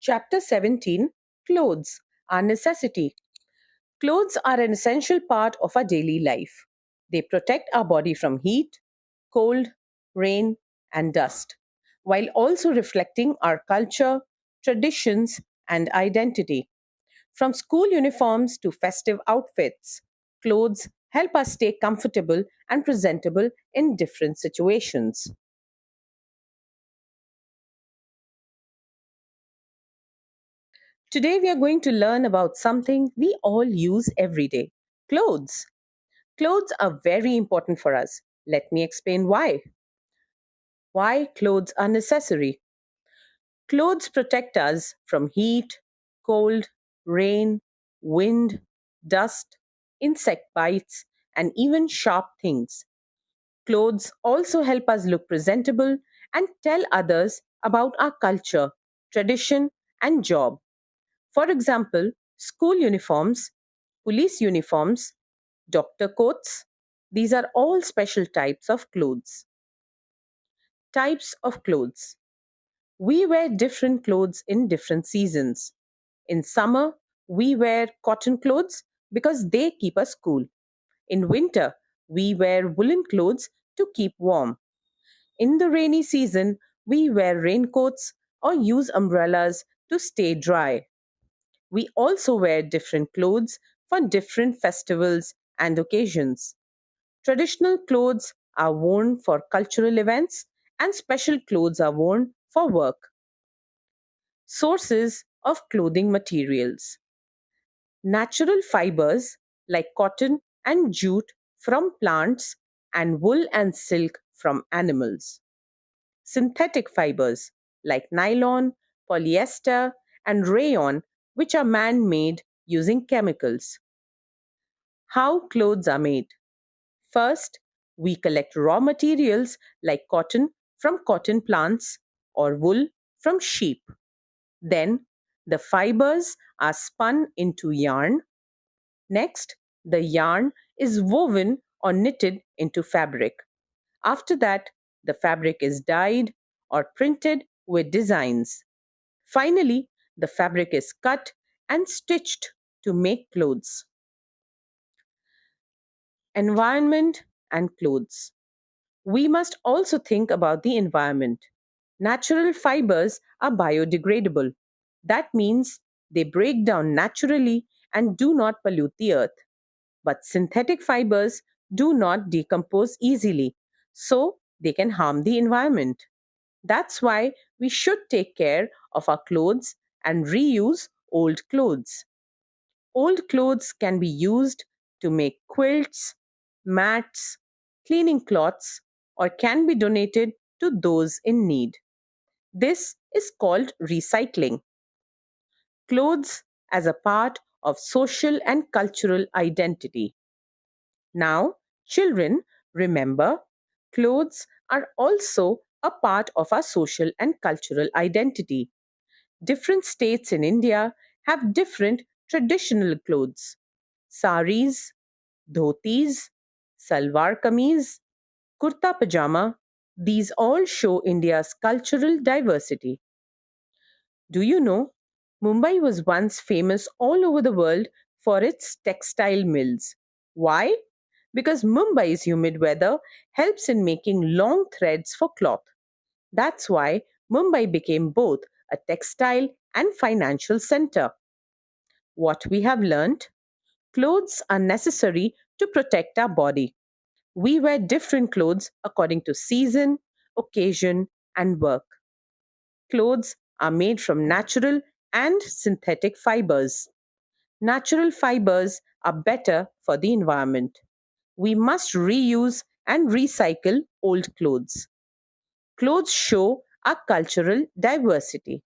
Chapter 17, Clothes are Necessity. Clothes are an essential part of our daily life. They protect our body from heat, cold, rain, and dust, while also reflecting our culture, traditions, and identity. From school uniforms to festive outfits, clothes help us stay comfortable and presentable in different situations. Today, we are going to learn about something we all use every day: clothes. Clothes are very important for us. Let me explain why. Why clothes are necessary. Clothes protect us from heat, cold, rain, wind, dust, insect bites, and even sharp things. Clothes also help us look presentable and tell others about our culture, tradition, and job. For example, school uniforms, police uniforms, doctor coats, these are all special types of clothes. Types of clothes. We wear different clothes in different seasons. In summer, we wear cotton clothes because they keep us cool. In winter, we wear woolen clothes to keep warm. In the rainy season, we wear raincoats or use umbrellas to stay dry. We also wear different clothes for different festivals and occasions. Traditional clothes are worn for cultural events, and special clothes are worn for work. Sources of clothing materials. Natural fibers like cotton and jute from plants, and wool and silk from animals. Synthetic fibers like nylon, polyester, and rayon, which are man made using chemicals. How clothes are made. First, we collect raw materials like cotton from cotton plants or wool from sheep. Then, the fibers are spun into yarn. Next, the yarn is woven or knitted into fabric. After that, the fabric is dyed or printed with designs. Finally, the fabric is cut and stitched to make clothes. Environment and clothes. We must also think about the environment. Natural fibers are biodegradable. That means they break down naturally and do not pollute the earth. But synthetic fibers do not decompose easily, so they can harm the environment. That's why we should take care of our clothes and reuse old clothes. Old clothes can be used to make quilts, mats, cleaning cloths, or can be donated to those in need. This is called recycling. Clothes as a part of social and cultural identity. Now, children, remember, clothes are also a part of our social and cultural identity. Different states in India have different traditional clothes. Saris, dhotis, salwar kameez, kurta pajama, these all show India's cultural diversity. Do you know, Mumbai was once famous all over the world for its textile mills. Why? Because Mumbai's humid weather helps in making long threads for cloth. That's why Mumbai became both a textile and financial center. What we have learned: clothes are necessary to protect our body. We wear different clothes according to season, occasion, and work. Clothes are made from natural and synthetic fibers. Natural fibers are better for the environment. We must reuse and recycle old clothes. Clothes show our cultural diversity.